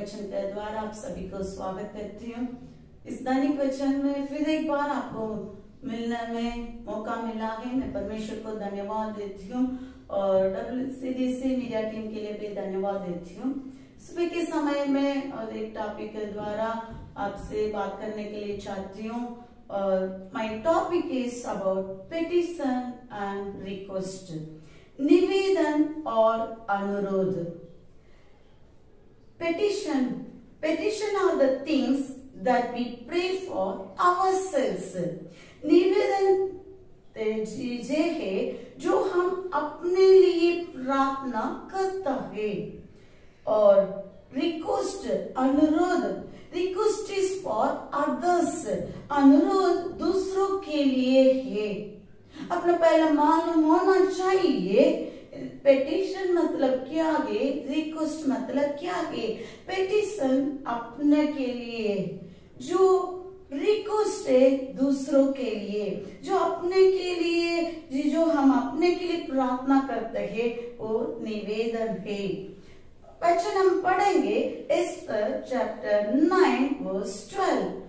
वचन के द्वारा आप सभी को स्वागत करती हूँ। इस दैनिक वचन में फिर एक बार आपको मिलने में मौका मिला है। मैं परमेश्वर को धन्यवाद देती हूँ और WCDC मीडिया टीम के लिए भी धन्यवाद देती हूँ। सुबह के समय में और एक टॉपिक के द्वारा आपसे बात करने के लिए चाहती हूँ और my topic is about petition and request, निवेदन और अनुरोध। Petition are the things that we pray for ourselves. निवेदन चीजें है जो हम अपने लिए प्रार्थना करता है। और रिक्वेस्ट अनुरोध, रिक्वेस्ट इज फॉर अदर्स, अनुरोध दूसरों के लिए है। अपना पहला मालूम होना चाहिए पेटिशन मतलब क्या है, रिक्वेस्ट मतलब क्या है। पेटिशन अपने के लिए, जो रिक्वेस्ट है दूसरों के लिए, जो अपने के लिए, जो हम अपने के लिए प्रार्थना करते हैं वो निवेदन है। वचन हम पढ़ेंगे एस्तर चैप्टर 9 वर्स 12।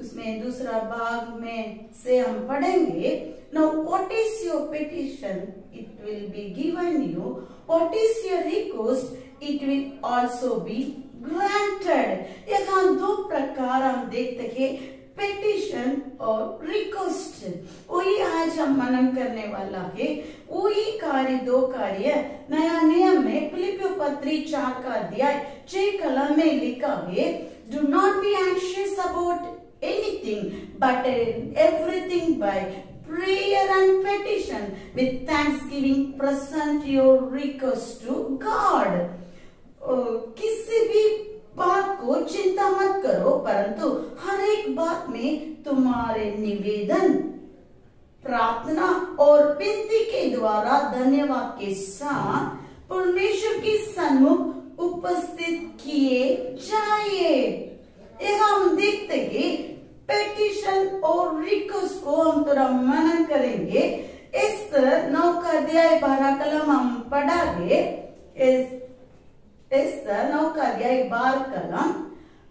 उसमें दूसरा भाग में से हम पढ़ेंगे। Now what is your petition? It will be given you. What is your request? It will also be granted. यहाँ दो प्रकार हम देखते हैं, पेटिशन और रिक्वेस्ट। वही आज हम मनन करने वाला है। वही कार्य, दो कार्य नया नियम में फिलिपियों पत्री 4 का अध्याय 6 कलम में लिखा है। Do not be anxious about anything, but in everything by prayer and petition with thanksgiving present your request to God. किसी भी बात को चिंता मत करो, परंतु हर एक बात में तुम्हारे निवेदन, प्रार्थना और विनती के द्वारा धन्यवाद के साथ परमेश्वर के सन्मुख उपस्थित किए जाइए। हम देखते हैं पेटिशन और रिक्वेस्ट को हम थोड़ा मनन करेंगे। एस्तर 9 का अध्याय 12 कलम हम पढ़ा है। एस्तर 9 का अध्याय 12 कलम।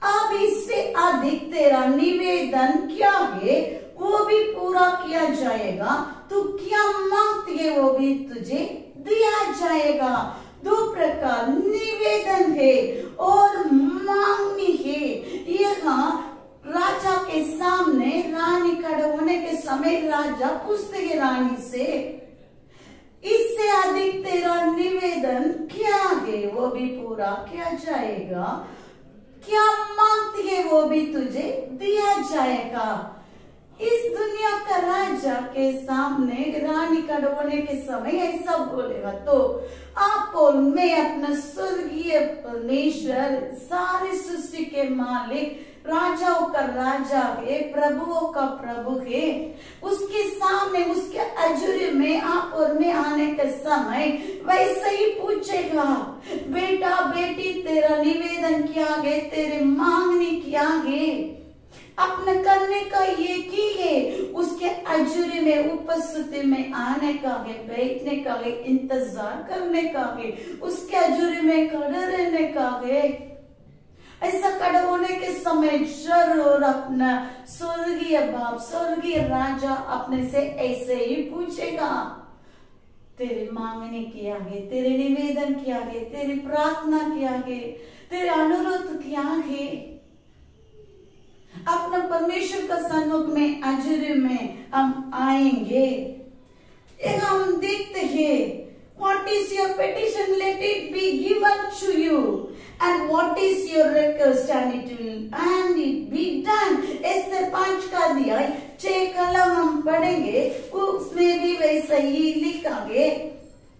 अब इससे अधिक तेरा निवेदन क्या है वो भी पूरा किया जाएगा, तू क्या मांगती है वो भी तुझे दिया जाएगा। दो प्रकार निवेदन है और मांगनी है। यहाँ राजा के सामने रानी खड़े होने के समय राजा पूछते हैं रानी से, इससे अधिक तेरा निवेदन क्या है वो भी पूरा किया जाएगा, क्या मांगती है वो भी तुझे दिया जाएगा। इस दुनिया का राजा के सामने रानी खड़े होने के समय ऐसा बोलेगा तो आप और मैं अपना स्वर्गीय परमेश्वर, सारी सृष्टि के मालिक, राजाओं का राजा है, प्रभुओं का प्रभु है, उसके सामने, उसके अजूरी में आप और मैं आने के समय वैसे ही पूछेगा, बेटा बेटी तेरा निवेदन क्या है, तेरे मांगनी क्या है। अपने करने का ये की है, उसके अजूरी में उपस्थिति में आने का है, बैठने का है, इंतजार करने का है, उसके अजूरी में खड़े रहने का है। ऐसा खड़े होने के समय जरूर अपना स्वर्गीय बाप, स्वर्गीय राजा अपने से ऐसे ही पूछेगा, तेरे मांगने क्या है, तेरे निवेदन क्या है, तेरी प्रार्थना क्या है, तेरे अनुरोध क्या है। अपना परमेश्वर का सन्मुख में अजूरी में हम आएंगे। हम देखते हैं what is your petition, let it be given to you, and what is your request, and it be done. Esther 5 का अध्याय 6 कलम हम पढ़ेंगे, उसमें भी वैसा ही लिखा है।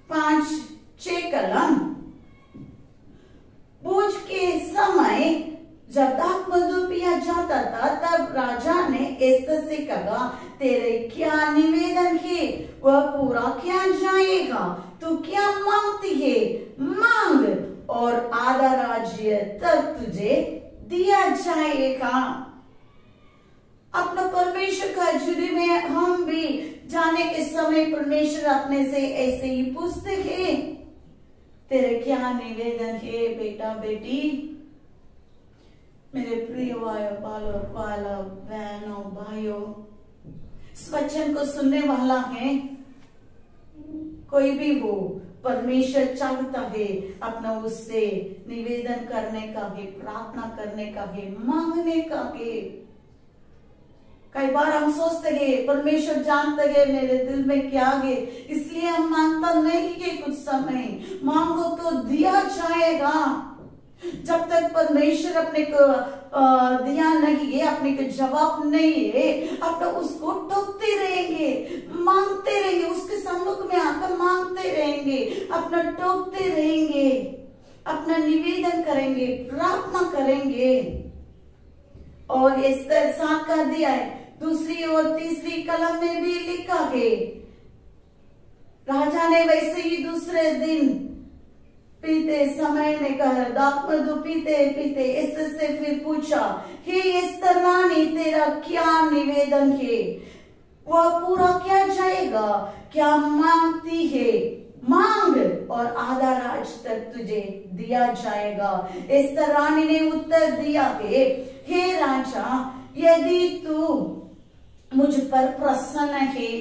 5-6 कलम। भोज के समय जब दाख मधु पिया जाता था तब राजा ने एस्तर से कहा, तेरे क्या निवेदन है वह पूरा किया जाएगा, तू क्या मांगती है मांग और आधा राज्य तक तुझे दिया जाएगा। अपना परमेश्वर का जुड़ी में हम भी जाने के समय परमेश्वर अपने से ऐसे ही पूछते हैं, तेरे क्या निवेदन है बेटा बेटी, मेरे प्रिय बहनों भाइयों, इस वचन को सुनने वाला है कोई भी हो, परमेश्वर चाहता है अपना उससे निवेदन करने का है, प्रार्थना करने का है, मांगने का है। कई बार हम सोचते हैं परमेश्वर जानते हैं मेरे दिल में क्या है, इसलिए हम मांगता नहीं है। कुछ समय मांगो तो दिया जाएगा। जब तक परमेश्वर अपने को दिया नहीं है, अपने को जवाब नहीं है, अपना उसको टोकते रहेंगे, मांगते रहेंगे, उसके सम्मुख में आकर मांगते रहेंगे, अपना टोकते रहेंगे, अपना निवेदन करेंगे, प्रार्थना करेंगे। और इस तरह 7 कर दिया है। दूसरी और तीसरी कलम में भी लिखा है, राजा ने वैसे ही दूसरे दिन पीते समय में कहा, दाखमधु पीते पीते एस्तर से फिर पूछा, हे एस्तर रानी, तेरा क्या निवेदन है? वह पूरा किया जाएगा। क्या मांगती है? मांग और आधा राज तक तुझे दिया जाएगा। एस्तर रानी ने उत्तर दिया है, हे राजा, यदि तू मुझ पर प्रसन्न है,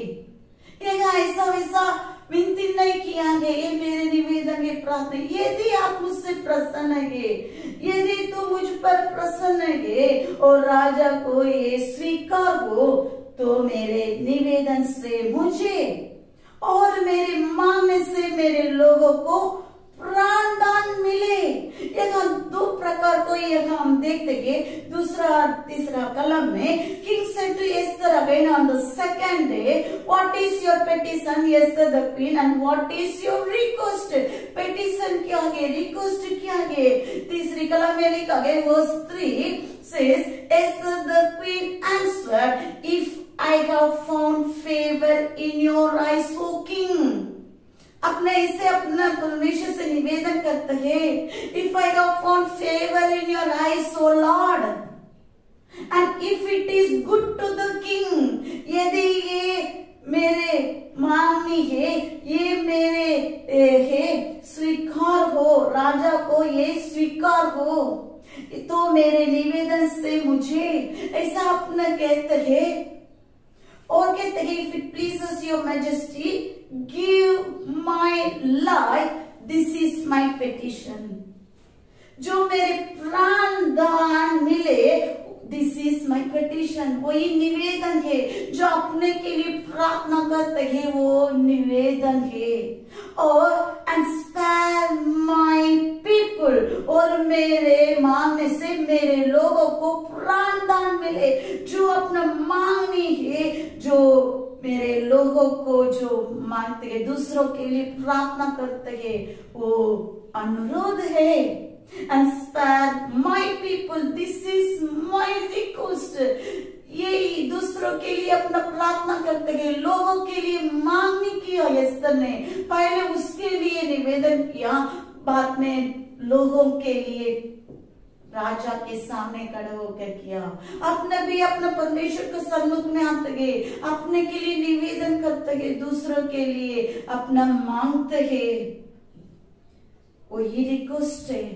ऐसा वैसा विनती नहीं किया है, ये मेरे निवेदन के प्रार्थना, यदि आप मुझसे प्रसन्न है, यदि तू मुझ पर प्रसन्न है और राजा को ये स्वीकार हो, तो मेरे निवेदन से मुझे और मेरे मांगने से मेरे लोगों को प्राणदान मिले। यहाँ 2 प्रकार को यहाँ हम देखते हैं। दूसरा और तीसरा कलम में, king said to Esther again on the second day, what is your petition Esther the queen and what is your request? Petition क्या है, रिक्वेस्ट क्या है? तीसरी कलम में लिखा है, verse 3 says, Esther the queen answered, if I have found favor in your eyes, O king. अपने इसे अपना परमेश्वर से निवेदन करते हैं, if I have found favour in your eyes O lord and if it is good to the king, यदि ये मेरे मांगनी है, ये मेरे है स्वीकार हो, राजा को ये स्वीकार हो, तो मेरे निवेदन से मुझे, ऐसा अपना कहते हैं। और कहते हैं, if it pleases your majesty give my life, this is my petition. जो मेरे प्राण दान मिले, दिस इज माई पेटिशन, वही निवेदन है। जो अपने के लिए प्रार्थना करते हैं वो निवेदन है। और एंड स्पेयर माई पीपल, और मेरे मांगने से मेरे लोगों को प्राण दान मिले। जो अपना मांगनी है, जो मेरे लोगों को जो मांगते हैं, दूसरों के लिए प्रार्थना करते हैं, वो अनुरोध है। And spare my people, this is my request. यही दूसरों के लिए अपना प्रार्थना करते हैं, लोगों के लिए मांगनी किया एस्तर ने। पहले उसके लिए निवेदन किया, बाद में लोगों के लिए राजा के सामने खड़े होकर किया। अपने भी अपना परमेश्वर के सम्मुख में आते गए, अपने के लिए निवेदन करते गए, दूसरों के लिए अपना मांगते हैं। वही रिक्वेस्ट है।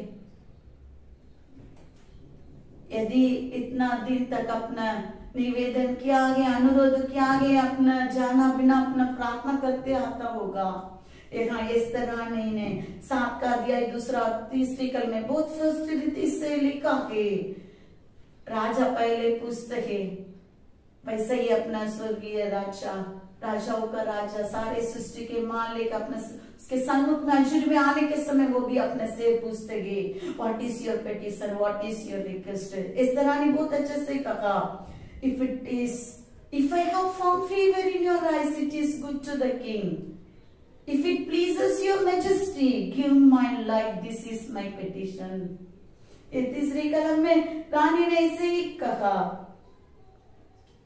यदि इतना दिन तक अपना निवेदन किया गया, अनुरोध किया गया, अपना जाना बिना अपना प्रार्थना करते आता होगा। यहाँ एस्तर रानी ने 7 का अध्याय 2 और 3 कल में बहुत फैसिलिटी से लिखा है। राजा पहले पूछते हैं, वैसे ही अपना स्वर्गीय राजा, राजाओं का राजा, सारे सृष्टि के मालिक, अपने उसके सम्मुख में अंजुर में आने के समय वो भी अपने से पूछते गए, what is your petition, what is your request. Esther Rani बहुत अच्छे से कहा, if I have found favor in your eyes, it is good to the king. If it pleases your majesty, give my life, this is my petition. ये तीसरी कलम में रानी ने ऐसे ही कहा,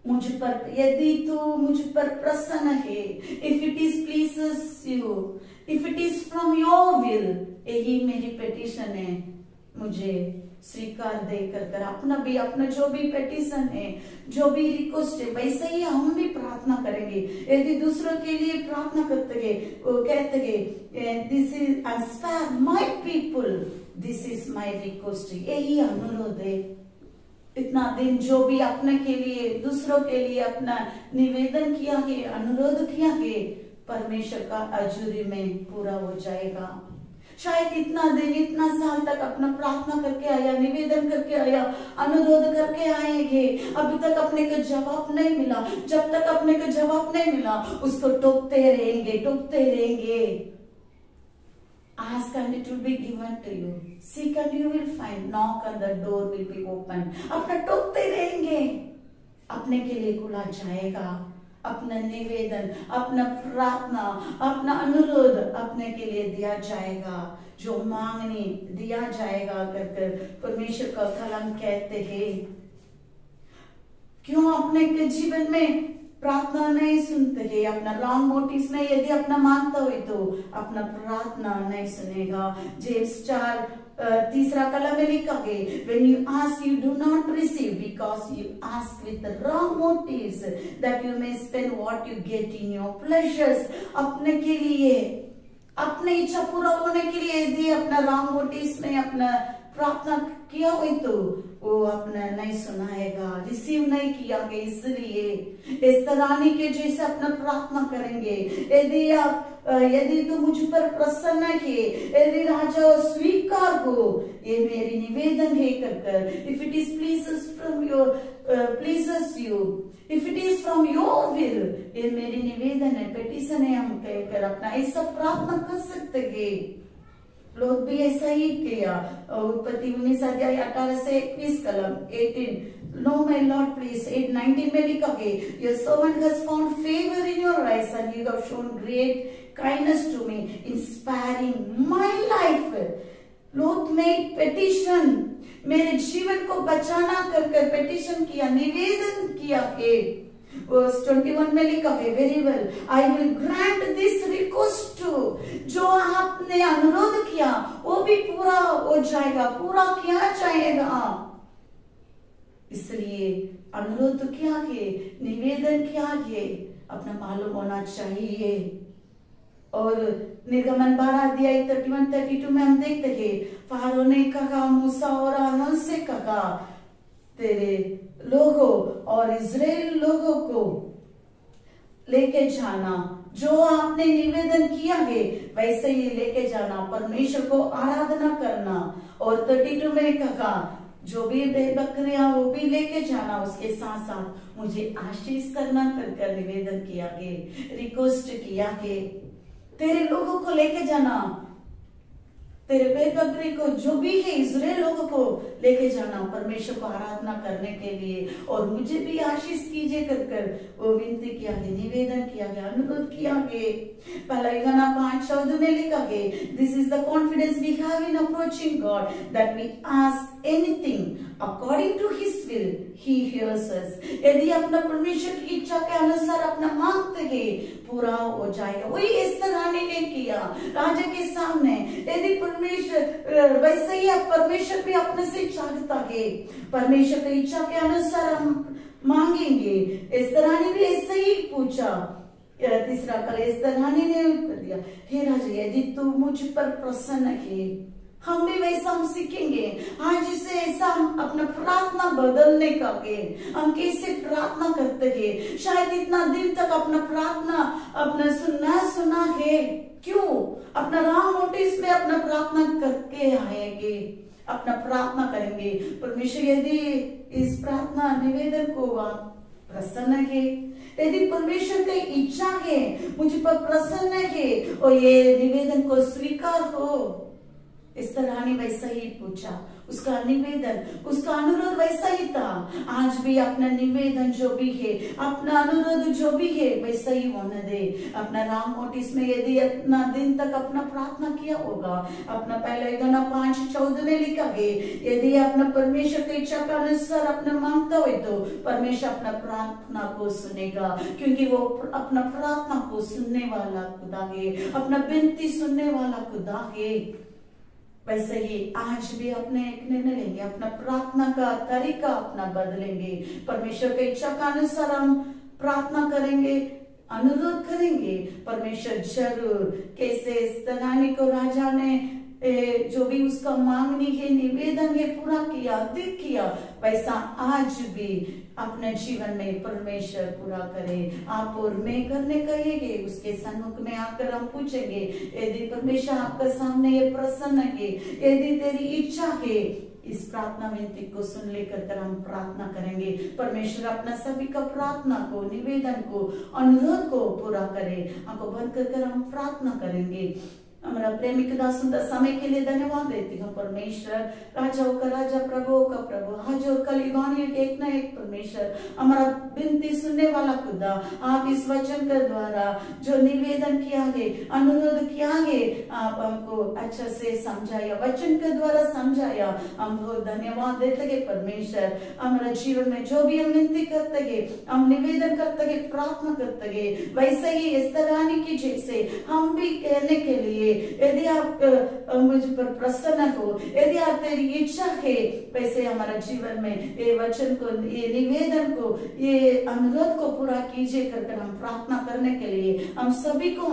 मुझ पर, यदि तू मुझ पर प्रसन्न है, if it is pleases you, if it is from your will, यही मेरी पेटिशन है, मुझे स्वीकार देकर कर। अपना भी, अपना जो भी पेटिशन है, जो भी रिक्वेस्ट है, वैसे ही हम भी प्रार्थना करेंगे। यदि दूसरों के लिए प्रार्थना करते हैं, वो कहते हैं, this is and spare my people, this is my request, यही अनुरोध है। इतना दिन जो भी अपने के लिए, दूसरों के लिए अपना निवेदन किया है, अनुरोध किया है, परमेश्वर का अजूरी में पूरा हो जाएगा। शायद इतना दिन, इतना साल तक अपना प्रार्थना करके आया, निवेदन करके आया, अनुरोध करके आएंगे, अभी तक अपने को जवाब नहीं मिला। जब तक अपने को जवाब नहीं मिला, उसको टोकते रहेंगे। Ask and it will be given to you. Seek and you will find. Knock and the door will be open. अपना टोकते रहेंगे, अपने के लिए खुला जाएगा। अपना निवेदन, अपना प्रार्थना, अपना अनुरोध अपने के लिए दिया जाएगा। जो मांगने दिया जाएगा कर परमेश्वर का कलाम कहते हैं। क्यों अपने के जीवन में प्रार्थना नहीं सुनते हैं? अपना रॉन्ग मोटिव में यदि अपना मांगता हो तो अपना प्रार्थना नहीं सुनेगा। जेम्स 4:3 कलम में लिखा है, when you ask you do not receive because you ask with the wrong motives that you may spend what you get in your pleasures। अपने के लिए, अपने इच्छा पूरा होने के लिए यदि अपना रॉन्ग मोटिव में अपना प्रार्थना किया हुई तो वो अपना नहीं सुनाएगा, रिसीव नहीं किया गया। इसलिए इस तरह के जैसे अपना प्रार्थना करेंगे, यदि तू मुझ पर प्रसन्न है, यदि राजा स्वीकार हो, ये मेरी निवेदन है कर, if it is pleases you, if it is from your will, ये मेरी निवेदन है, पेटिशन है, हम कहकर अपना ऐसा प्रार्थना कर सकते हैं। लोग भी ऐसा ही किया। उत्पत्ति 19:18 से 21 कलम 18, No my Lord please, 8:19 में लिखा है, Your servant has found favor in your eyes and you have shown great kindness to me in sparing my life। Lot made petition, मेरे जीवन को बचाना कर पेटिशन किया, निवेदन किया है। Verse 21 में लिखा है, Very well, I will grant this request to। जो आपने अनुरोध किया वो भी पूरा हो जाएगा, पूरा किया जाएगा। इसलिए अनुरोध क्या है, निवेदन क्या है, अपना मालूम होना चाहिए। और निर्गमन 12:31-32 में हम देखते हैं, फारो ने कहा मूसा और आरोन से कहा, तेरे लोगों और इजराइल लोगों को लेके जाना, जो आपने निवेदन किया है वैसे ही लेके जाना, परमेश्वर को आराधना करना। और 32 में कहा, जो भी बकरियां वो भी लेके जाना, उसके साथ साथ मुझे आशीष करना कर निवेदन किया है, रिक्वेस्ट किया है। तेरे लोगों को लेके जाना, तेरे भेड़ बकरी को, जो भी है इजराइल लोगों को लेके जाना परमेश्वर को आराधना करने के लिए, और मुझे भी आशीष कीजिए कर वो विनती किया है, निवेदन किया गया, अनुरोध किया है। पहला यूहन्ना 5:14 में लिखा है, this is the confidence we have in approaching God that we ask anything according to his will he hears us. यदि अपना परमेश्वर की इच्छा के अनुसार अपना मांगते हैं, पूरा हो जाएगा। वही इस तरह ने किया राजा के सामने। यदि परमेश्वर वैसे ही परमेश्वर भी अपने से चाहता है, परमेश्वर की इच्छा के अनुसार हम मांगेंगे। इस तरह ने भी ऐसे ही पूछा। तीसरा कल इस तरह ने उत्तर दिया, हे राजा यदि तू मुझ पर प्रसन्न है, हम भी वैसा हम सीखेंगे। आज जिससे ऐसा हम अपना प्रार्थना बदलने का है, हम कैसे प्रार्थना करते हैं। शायद इतना दिन तक अपना प्रार्थना अपना सुना है, क्यों अपना राम नोटिस में अपना प्रार्थना करके आएंगे, अपना प्रार्थना करेंगे। परमेश्वर यदि इस प्रार्थना निवेदन को आप प्रसन्न है, यदि परमेश्वर की इच्छा है, मुझ पर प्रसन्न है और ये निवेदन को स्वीकार हो, इस तरह ने वैसा ही पूछा। उसका निवेदन, उसका अनुरोध वैसा ही था। आज भी अपना निवेदन जो भी है, अपना अनुरोध जो भी है वैसा ही होने दे। अपना राम नोटिस में यदि इतना दिन तक अपना प्रार्थना किया होगा, अपना पहला यूहन्ना 5:14 में लिखा है, यदि अपना परमेश्वर की इच्छा के अनुसार अपना मांगता हो तो परमेश्वर अपना प्रार्थना को सुनेगा, क्योंकि वो अपना प्रार्थना को सुनने वाला खुदा है, अपना विनती सुनने वाला खुदा है। वैसे ही आज भी अपने एक निर्णय लेंगे, अपना प्रार्थना का तरीका अपना बदलेंगे। परमेश्वर की इच्छा का अनुसार हम प्रार्थना करेंगे, अनुरोध करेंगे। परमेश्वर जरूर, कैसे इस तनानी को राजा ने जो भी उसका मांगनी है, निवेदन है, पूरा किया, अधिक किया, वैसा आज भी अपने जीवन में परमेश्वर पूरा करे। आप और मैं करने कहेंगे, उसके सन्मुख में आकर हम पूछेंगे, यदि परमेश्वर आपके सामने ये प्रसन्न है, यदि तेरी इच्छा है, इस प्रार्थना विनती को सुन लेकर हम प्रार्थना करेंगे। परमेश्वर अपना सभी का प्रार्थना को, निवेदन को, अनुरोध को पूरा करे। आंखों बंद कर हम प्रार्थना करेंगे। हमारा प्रेमिक दासों समय के लिए धन्यवाद देती हूँ परमेश्वर, राजाओं का राजा, प्रभुओं का प्रभु, आज और कल युगानियों के एक ना एक परमेश्वर, हमारा विनती सुनने वाला खुदा, आप इस वचन के द्वारा जो निवेदन किया है, अनुरोध किया है, आप हमको अच्छा से समझाया, वचन के द्वारा समझाया, हम बहुत धन्यवाद देते हैं परमेश्वर। हमारा जीवन में जो भी हम विनती करते हैं, हम निवेदन करते हैं, प्रार्थना करते हैं, वैसे ही इस तरह की जैसे हम भी कहने के लिए, यदि आप मुझ पर प्रसन्न हो, यदि आप तेरी इच्छा है, वैसे हमारा जीवन में ये वचन को, ये निवेदन को, ये अनुरोध को पूरा कीजिए कर हम प्रार्थना करने के लिए हम सभी को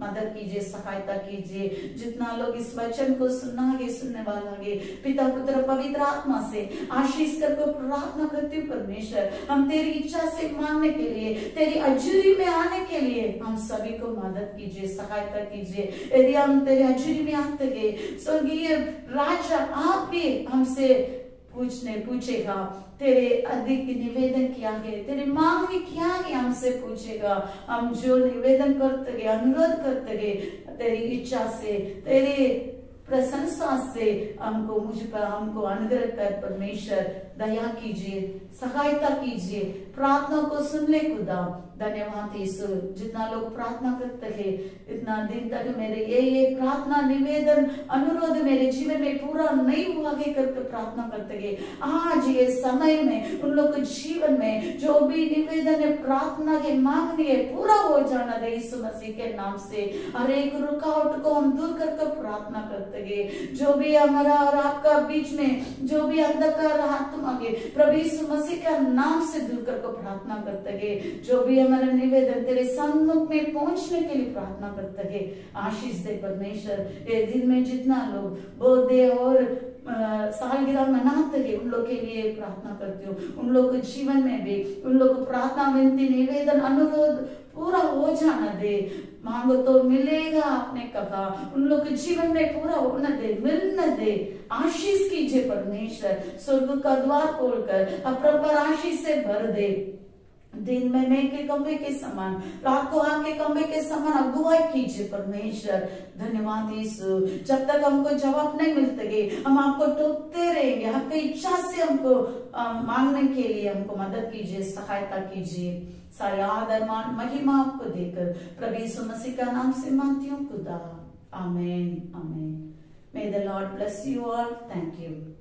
मदद कीजिए, सहायता कीजिए। जितना लोग इस वचन को सुनने वाला है, पिता पुत्र पवित्र आत्मा से आशीष करके प्रार्थना करती हूँ परमेश्वर, हम तेरी इच्छा से मांगने के लिए, तेरी हजूरी में आने के लिए हम सभी को मदद कीजिए, सहायता कीजिए। यदि हम तेरी हजूरी में आते हैं, स्वर्गीय राजा आप भी हमसे पूछेगा, तेरे अधिक निवेदन किया है, तेरी मांगनी क्या है, हमसे पूछेगा। हम जो निवेदन करते गए, अनुरोध करते गए, तेरी इच्छा से, तेरी प्रशंसा से हमको, मुझ पर हमको अनुग्रह कर परमेश्वर दया कीजिए, सहायता कीजिए, प्रार्थना को सुन ले खुदा। धन्यवाद यीशु, जितना लोग प्रार्थना करते हैं, इतना दिन तक मेरे ये प्रार्थना, निवेदन, अनुरोध मेरे जीवन में पूरा नहीं हुआ है करके प्रार्थना करते हैं, आज ये समय में उन लोग के जीवन में जो भी निवेदन है, प्रार्थना है, मांगनी है, पूरा हो जाना दे यीशु मसीह के नाम से। हर एक रुकावट को हम दूर करके प्रार्थना करते हैं। जो भी हमारा और आपका बीच में जो भी अंधकार आत्मा है, प्रभु यीशु मसीह का नाम से दूर करके प्रार्थना करते हैं। जो भी हमारा निवेदन तेरे सन्मुख में पहुंचने के लिए प्रार्थना करते हैं, आशीष दे परमेश्वर। ये दिन में जितना लोग बर्थडे और सालगिरह मनाते हैं, उन लोग के लिए प्रार्थना करती हूँ। उन लोग के जीवन में भी उन लोग को प्रार्थना, विनती, निवेदन, अनुरोध पूरा हो जाना दे। मांगो तो मिलेगा, आपने कहा, उन लोग के जीवन में पूरा होना दे, मिलने दे। आशीष कीजिए परमेश्वर, स्वर्ग का द्वार खोलकर अपरंपार आशीष से भर दे। दिन में मेघ के खंभे के समान, रात को आग के खंभे के समान अगुवाई कीजिए परमेश्वर। धन्यवाद यीशु, जब तक हमको जवाब नहीं मिलते, हम आपको टोकते रहेंगे। आपकी इच्छा से हमको मांगने के लिए हमको मदद कीजिए, सहायता कीजिए। सारे आदर मान महिमा आपको देकर प्रभु यीशु मसीह का नाम से मांगती हूँ खुदा, आमीन आमीन। May the Lord bless you all. Thank you.